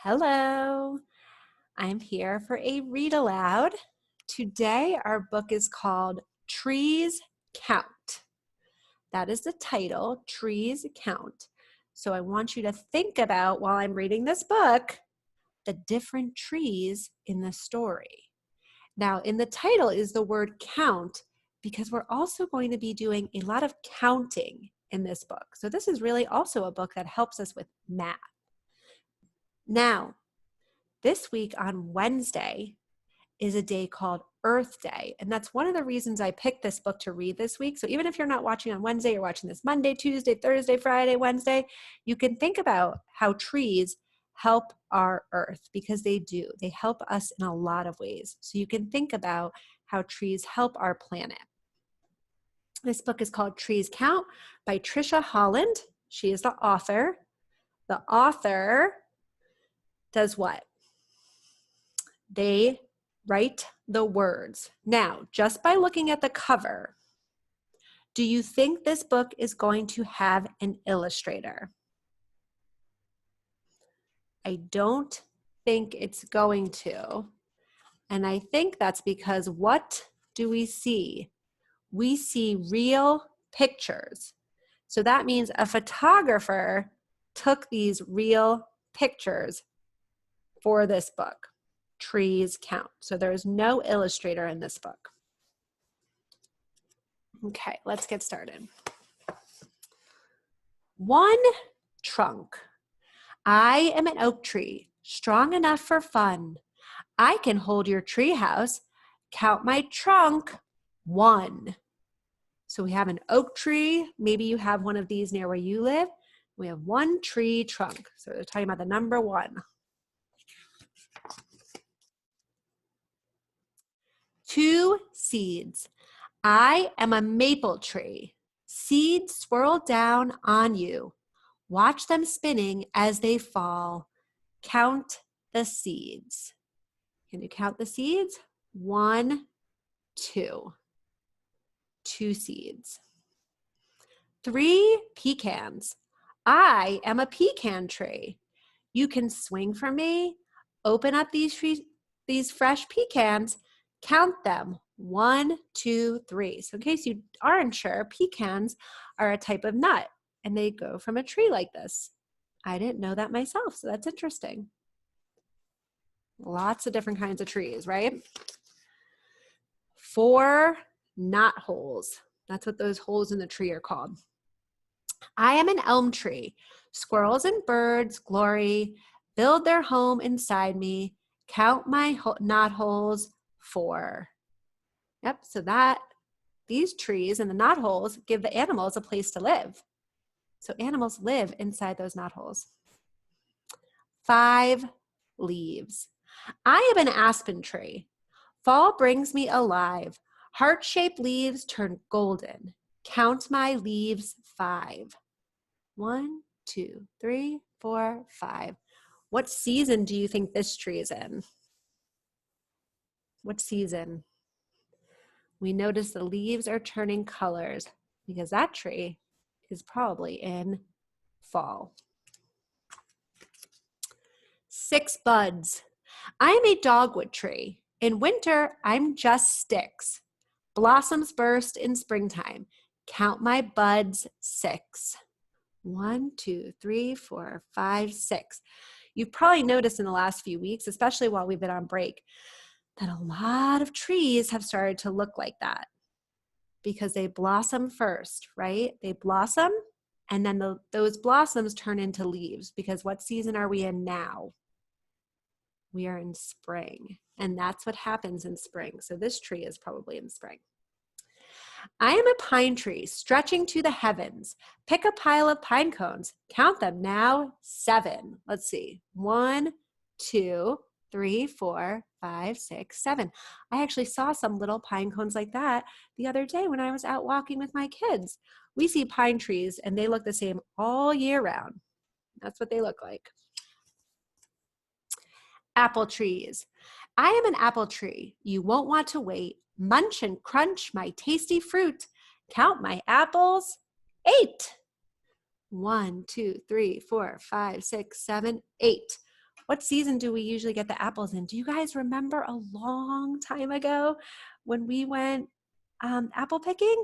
Hello, I'm here for a read aloud. Today, our book is called Trees Count. That is the title, Trees Count. So I want you to think about, while I'm reading this book, the different trees in the story. Now, in the title is the word count because we're also going to be doing a lot of counting in this book. So this is really also a book that helps us with math. Now, this week on Wednesday is a day called Earth Day. And that's one of the reasons I picked this book to read this week. So even if you're not watching on Wednesday, you're watching this Monday, Tuesday, Thursday, Friday, Wednesday, you can think about how trees help our earth because they do. They help us in a lot of ways. So you can think about how trees help our planet. This book is called Trees Count by Tricia Holland. She is the author. The author does what? They write the words. Now, just by looking at the cover, do you think this book is going to have an illustrator? I don't think it's going to. And I think that's because what do we see? We see real pictures. So that means a photographer took these real pictures for this book. Trees Count. So there's no illustrator in this book. Okay, let's get started. One trunk. I am an oak tree, strong enough for fun. I can hold your tree house. Count my trunk. One. So we have an oak tree. Maybe you have one of these near where you live. We have one tree trunk. So they're talking about the number one. Two seeds. I am a maple tree. Seeds swirl down on you. Watch them spinning as they fall. Count the seeds. Can you count the seeds? 1, 2. 2 seeds. 3 pecans. I am a pecan tree. You can swing for me. Open up these fresh pecans. Count them. 1, 2, 3. So in case you aren't sure, pecans are a type of nut and they go from a tree like this. I didn't know that myself, so that's interesting. Lots of different kinds of trees, right? 4 knot holes. That's what those holes in the tree are called. I am an elm tree. Squirrels and birds, glory, build their home inside me. Count my knot holes. 4. Yep, so these trees and the knot holes give the animals a place to live. So animals live inside those knot holes. 5 leaves. I am an aspen tree. Fall brings me alive. Heart-shaped leaves turn golden. Count my leaves. 5. 1, 2, 3, 4, 5. What season do you think this tree is in? What season? We notice the leaves are turning colors because that tree is probably in fall. 6 buds. I am a dogwood tree. In winter, I'm just sticks. Blossoms burst in springtime. Count my buds. 6. 1, 2, 3, 4, 5, 6. You've probably noticed in the last few weeks, especially while we've been on break, that a lot of trees have started to look like that because they blossom first, right? They blossom and then those blossoms turn into leaves because what season are we in now? We are in spring, and that's what happens in spring. So this tree is probably in spring. I am a pine tree stretching to the heavens. Pick a pile of pine cones. Count them now. 7. Let's see. 1, 2, 3, 4, 5, 6, 7. I actually saw some little pine cones like that the other day when I was out walking with my kids. We see pine trees and they look the same all year round. That's what they look like. Apple trees. I am an apple tree. You won't want to wait. Munch and crunch my tasty fruit. Count my apples. 8. 1, 2, 3, 4, 5, 6, 7, 8. What season do we usually get the apples in? Do you guys remember a long time ago when we went apple picking?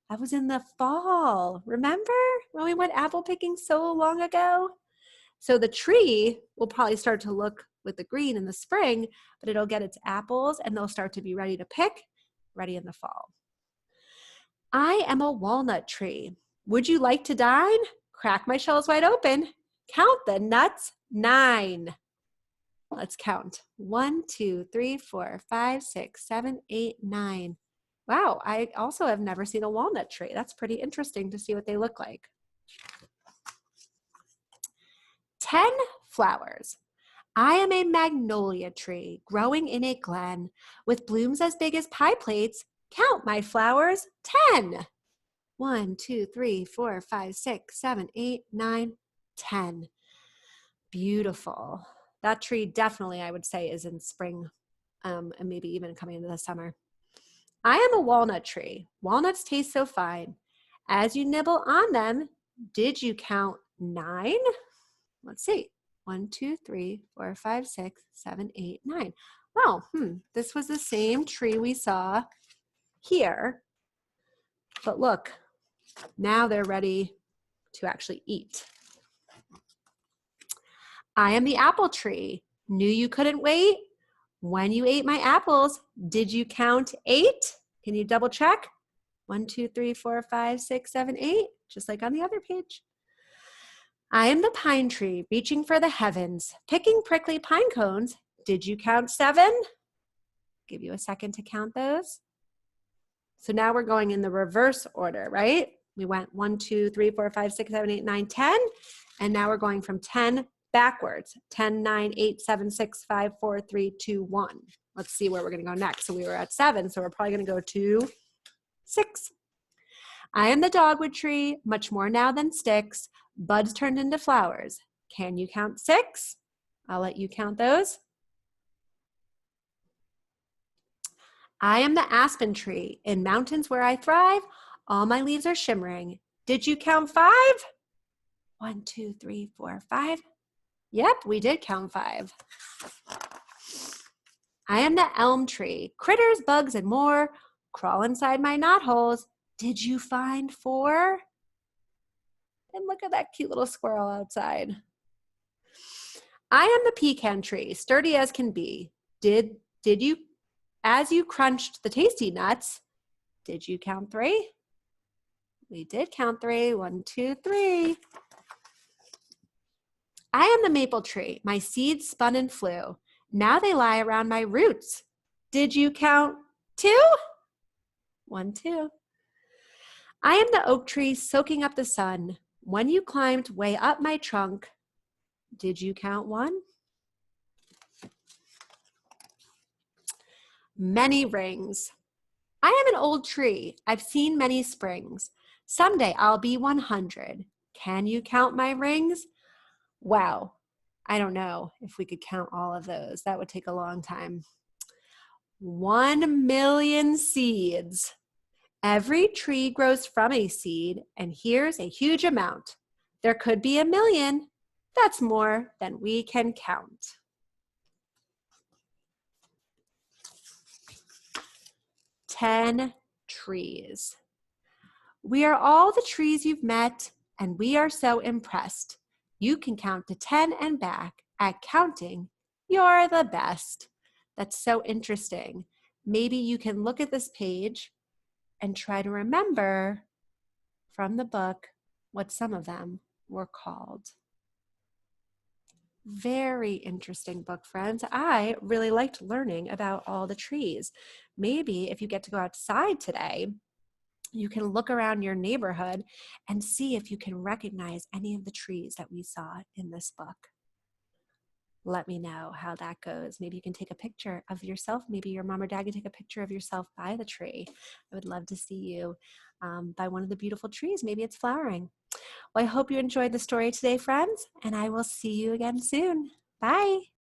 That was in the fall. Remember when we went apple picking so long ago? So the tree will probably start to look with the green in the spring, but it'll get its apples and they'll start to be ready to pick, ready in the fall. I am a walnut tree. Would you like to dine? Crack my shells wide open. Count the nuts, 9. Let's count. 1, 2, 3, 4, 5, 6, 7, 8, 9. Wow, I also have never seen a walnut tree. That's pretty interesting to see what they look like. 10 flowers. I am a magnolia tree growing in a glen with blooms as big as pie plates. Count my flowers, 10. 1, 2, 3, 4, 5, 6, 7, 8, 9, 10. Beautiful. That tree definitely, I would say, is in spring and maybe even coming into the summer. I am a walnut tree. Walnuts taste so fine. As you nibble on them, did you count 9? Let's see. 1, 2, 3, 4, 5, 6, 7, 8, 9. Well, this was the same tree we saw here. But look, now they're ready to actually eat. I am the apple tree. Knew you couldn't wait? When you ate my apples, did you count 8? Can you double check? 1, 2, 3, 4, 5, 6, 7, 8, just like on the other page. I am the pine tree reaching for the heavens, picking prickly pine cones. Did you count 7? Give you a second to count those. So now we're going in the reverse order, right? We went 1, 2, 3, 4, 5, 6, 7, 8, 9, 10. And now we're going from 10 backwards. 10, 9, 8, 7, 6, 5, 4, 3, 2, 1. Let's see where we're going to go next. So we were at 7, so we're probably going to go to 6. I am the dogwood tree, much more now than sticks. Buds turned into flowers. Can you count 6? I'll let you count those. I am the aspen tree. In mountains where I thrive, all my leaves are shimmering. Did you count 5? 1, 2, 3, 4, 5. Yep, we did count 5. I am the elm tree. Critters, bugs, and more crawl inside my knotholes. Did you find 4? And look at that cute little squirrel outside. I am the pecan tree, sturdy as can be. Did you, as you crunched the tasty nuts, did you count 3? We did count 3. 1, 2, 3. I am the maple tree. My seeds spun and flew. Now they lie around my roots. Did you count 2? 1, 2. I am the oak tree soaking up the sun. When you climbed way up my trunk, did you count 1? Many rings. I am an old tree. I've seen many springs. Someday I'll be 100. Can you count my rings? Wow. I don't know if we could count all of those. That would take a long time. 1 million seeds. Every tree grows from a seed, and here's a huge amount. There could be 1 million. That's more than we can count. "10 trees. We are all the trees you've met, and we are so impressed. You can count to 10 and back. At counting, you're the best." That's so interesting. Maybe you can look at this page and try to remember from the book what some of them were called. Very interesting book, friends. I really liked learning about all the trees. Maybe if you get to go outside today, you can look around your neighborhood and see if you can recognize any of the trees that we saw in this book. Let me know how that goes. Maybe you can take a picture of yourself. Maybe your mom or dad can take a picture of yourself by the tree. I would love to see you by one of the beautiful trees. Maybe it's flowering. Well, I hope you enjoyed the story today, friends, and I will see you again soon. Bye.